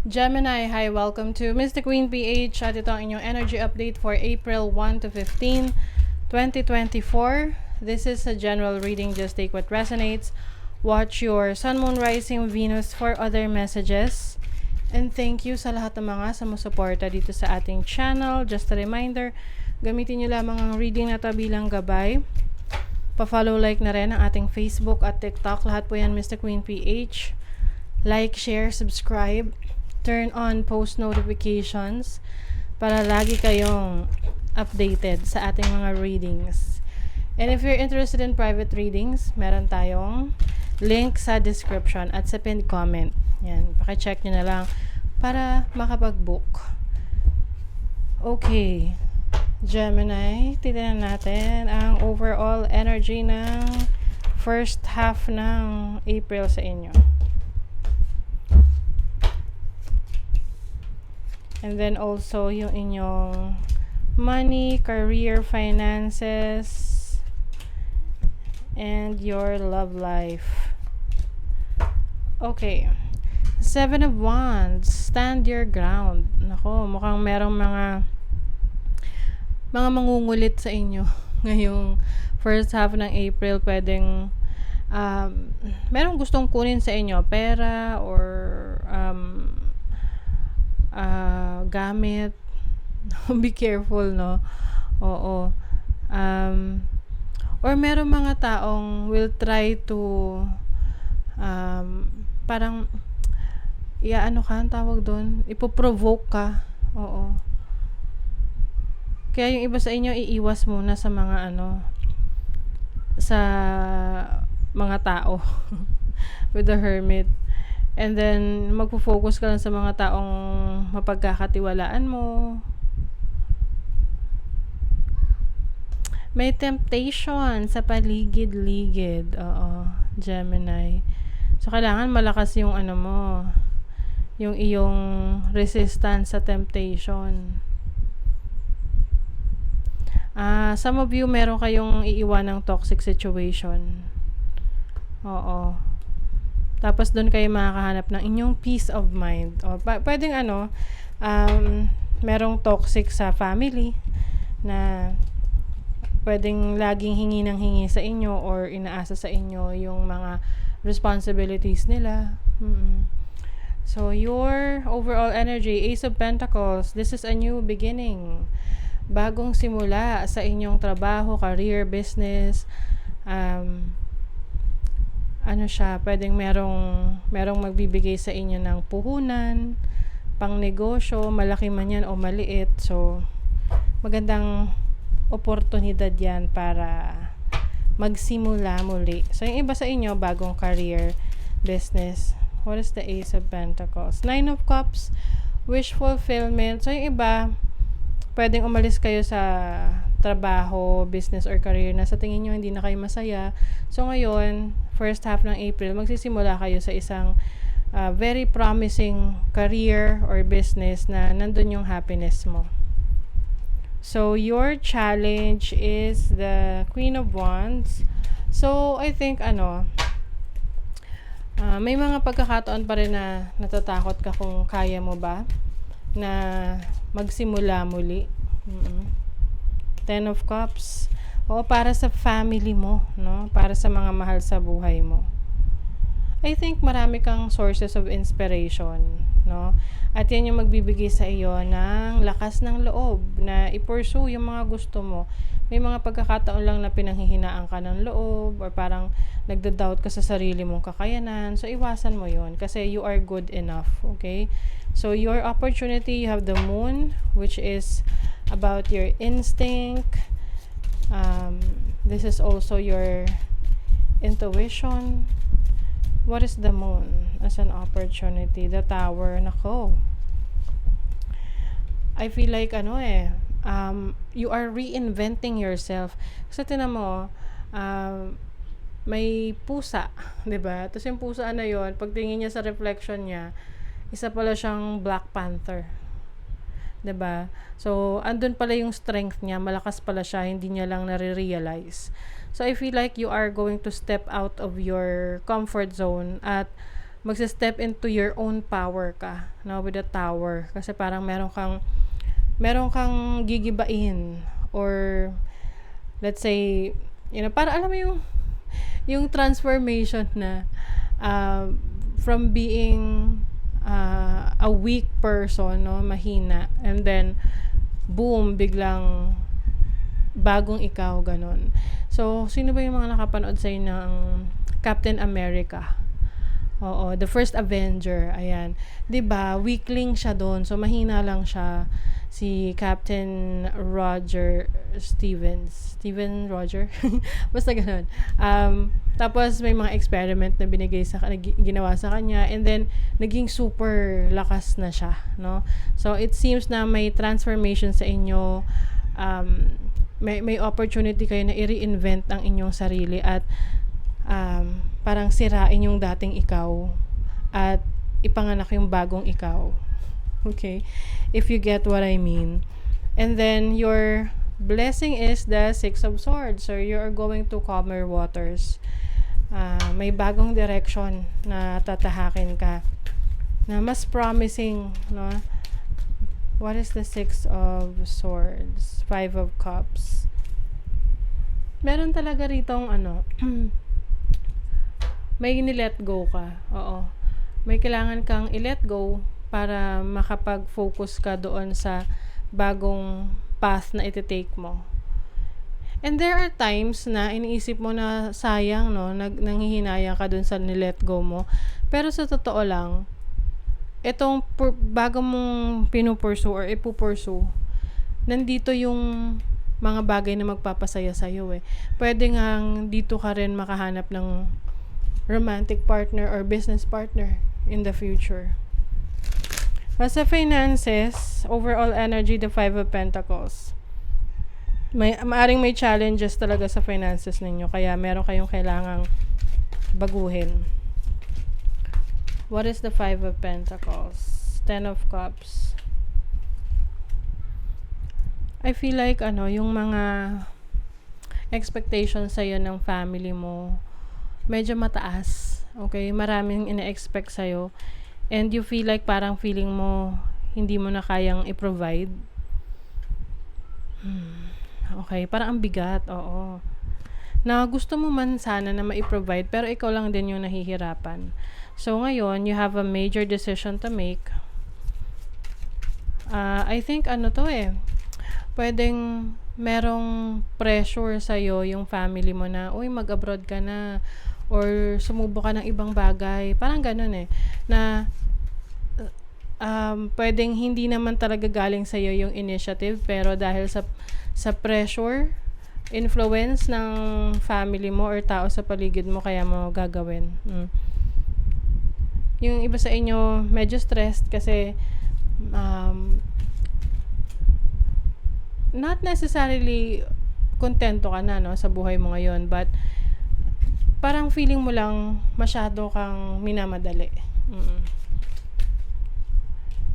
Gemini, hi, welcome to Mystic Queen PH at ito ang inyong energy update for April 1 to 15, 2024. This is a general reading, just take what resonates. Watch your Sun, Moon, Rising, Venus for other messages. And thank you sa lahat ng mga sumusuporta dito sa ating channel. Just a reminder, gamitin nyo lamang ang reading na to bilang gabay. Pa-follow, like na rin ang ating Facebook at TikTok. Lahat po yan Mystic Queen PH. Like, share, subscribe. Turn on post notifications para lagi kayong updated sa ating mga readings. And if you're interested in private readings, meron tayong link sa description at sa pinned comment. Yan, pakicheck nyo na lang para makapag-book. Okay, Gemini, tignan natin ang overall energy ng first half ng April sa inyo. And then also yung inyong money, career, finances, and your love life. Okay. Seven of Wands. Stand your ground. Nako, mukhang merong mga mangungulit sa inyo ngayong first half ng April. Pwedeng merong gustong kunin sa inyo, pera or gamit. Be careful, no? Oo. Or merong mga taong will try to parang ano ka, tawag doon, ipoprovoke ka. Oo. Kaya yung iba sa inyo, iiwas muna sa mga sa mga tao. With the Hermit. And then, magpo-focus ka lang sa mga taong mapagkakatiwalaan mo. May temptation sa paligid-ligid. Oo, Gemini. So, kailangan malakas yung mo, yung iyong resistance sa temptation. Some of you, meron kayong iiwan ng toxic situation. Oo. Tapos doon kayo makakahanap ng inyong peace of mind. O, pwedeng merong toxic sa family na pwedeng laging hingi ng hingi sa inyo or inaasa sa inyo yung mga responsibilities nila. So, your overall energy, Ace of Pentacles, this is a new beginning. Bagong simula sa inyong trabaho, career, business, pwedeng merong magbibigay sa inyo ng puhunan, pang negosyo, malaki man yan o maliit. So, magandang oportunidad yan para magsimula muli. So, yung iba sa inyo, bagong career, business. What is the Ace of Pentacles? Nine of Cups, wish fulfillment. So, yung iba, pwedeng umalis kayo sa trabaho, business, or career na sa tingin nyo hindi na kayo masaya. So, ngayon, first half ng April, magsisimula kayo sa isang very promising career or business na nandun yung happiness mo. So, your challenge is the Queen of Wands. So, I think, may mga pagkakataon pa rin na natatakot ka kung kaya mo ba na magsimula muli. Ten of Cups. O para sa family mo, no? Para sa mga mahal sa buhay mo. I think marami kang sources of inspiration, no? At yan yung magbibigay sa iyo ng lakas ng loob na i-pursue yung mga gusto mo. May mga pagkakataon lang na pinanghihinaan ka ng loob or parang nagda-doubt ka sa sarili mong kakayanan. So, iwasan mo yon kasi you are good enough, okay? So, your opportunity, you have the Moon, which is about your instinct. This is also your intuition. What is the Moon as an opportunity? The Tower. Nako. I feel like you are reinventing yourself. Kasi tinan mo, may pusa, 'di ba? Tapos yung pusa na 'yon, pagtingin niya sa reflection niya, isa pala siyang Black Panther. 'Di ba? So, andun pala yung strength niya, malakas pala siya, hindi niya lang nare-realize. So, I feel like you are going to step out of your comfort zone at magse-step into your own power ka, no, with the tower. Kasi parang meron kang gigibain, or let's say, para alam mo yung transformation na from being a weak person, no, mahina, and then boom, biglang bagong ikaw, ganon. So, sino ba yung mga nakapanood sa'yo ng Captain America? Oo, the first Avenger, ayan. 'Di ba? Weakling siya doon. So mahina lang siya, si Captain Roger Steven Roger. Basta ganoon. Tapos may mga experiment na ginawa sa kanya, and then naging super lakas na siya, no? So it seems na may transformation sa inyo. May opportunity kayo na i-reinvent ang inyong sarili, at parang sirain yung dating ikaw at ipanganak yung bagong ikaw. Okay? If you get what I mean. And then your blessing is the Six of Swords. So you are going to calmer waters. May bagong direction na tatahakin ka, na mas promising, no? What is the Six of Swords? Five of Cups. Meron talaga ritong may ni-let go ka. Oo. May kailangan kang i-let go para makapag-focus ka doon sa bagong path na iti-take mo. And there are times na iniisip mo na sayang, no, nanghihinayang ka doon sa ni-let go mo. Pero sa totoo lang, itong bago mong pinupursue or ipupursue, nandito yung mga bagay na magpapasaya sa'yo eh. Pwede ngang dito ka rin makahanap ng romantic partner or business partner in the future. As sa finances, overall energy, the Five of Pentacles. Maaring may challenges talaga sa finances ninyo, kaya meron kayong kailangang baguhin. What is the Five of Pentacles? Ten of Cups. I feel like yung mga expectations sa'yo ng family mo, medyo mataas. Okay? Maraming ina-expect sa'yo. And you feel like parang feeling mo hindi mo na kayang i-provide. Okay? Parang ang bigat. Oo. Na gusto mo man sana na ma-provide, pero ikaw lang din yung nahihirapan. So, ngayon, you have a major decision to make. I think pwedeng merong pressure sa'yo yung family mo na, uy, mag-abroad ka na, or sumubo ka ng ibang bagay. Parang ganun na pwedeng hindi naman talaga galing sa'yo yung initiative, pero dahil sa pressure, influence ng family mo or tao sa paligid mo, kaya mo gagawin. Yung iba sa inyo medyo stressed kasi not necessarily kontento ka na, no, sa buhay mo ngayon, but parang feeling mo lang masyado kang minamadali.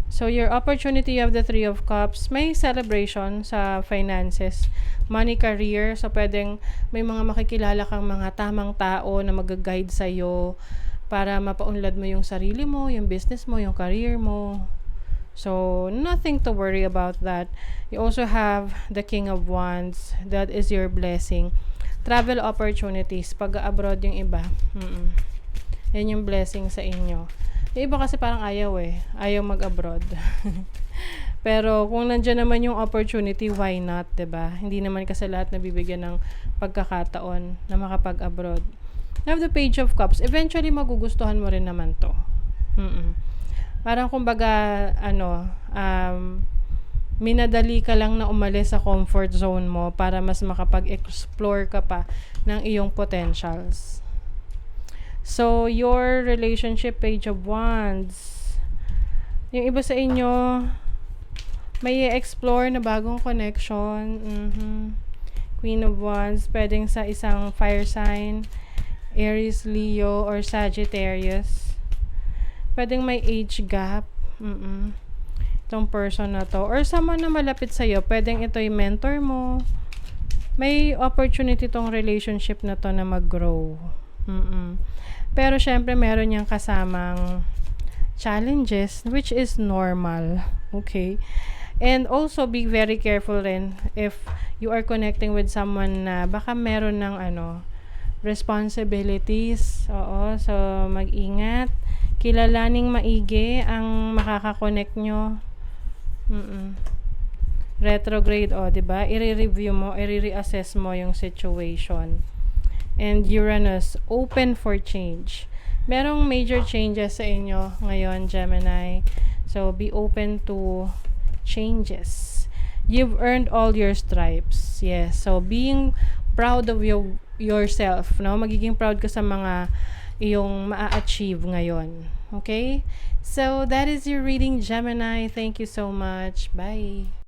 So, your opportunity of the Three of Cups, may celebration sa finances, money, career. So, pwedeng may mga makikilala kang mga tamang tao na mag-guide sa'yo para mapaunlad mo yung sarili mo, yung business mo, yung career mo. So, nothing to worry about that. You also have the King of Wands. That is your blessing. Travel opportunities. Pag-abroad yung iba. Yan yung blessing sa inyo. Yung iba kasi parang ayaw mag-abroad. Pero kung nandiyan naman yung opportunity, why not, 'di ba? Hindi naman kasi lahat nabibigyan ng pagkakataon na makapag-abroad. You have the Page of Cups. Eventually magugustuhan mo rin naman 'to. Parang kumbaga minadali ka lang na umalis sa comfort zone mo para mas makapag-explore ka pa ng iyong potentials. So, your relationship, Page of Wands. Yung iba sa inyo, may explore na bagong connection. Queen of Wands, pwedeng sa isang fire sign, Aries, Leo, or Sagittarius. Pwedeng may age gap. Itong person na to. Or someone na malapit sa'yo, pwedeng ito yung mentor mo. May opportunity tong relationship na to na mag-grow. Pero syempre meron niyang kasamang challenges which is normal. Okay? And also be very careful rin if you are connecting with someone na baka meron ng responsibilities. Oo, so mag-ingat. Kilalaning maigi ang makaka-connect nyo. Retrograde, 'di ba? I-review mo, i-reassess mo yung situation. And Uranus, open for change. Merong major changes sa inyo ngayon, Gemini. So, be open to changes. You've earned all your stripes. Yes. So, being proud of yourself, no? Magiging proud ka sa mga iyong maa-achieve ngayon. Okay? So, that is your reading, Gemini. Thank you so much. Bye.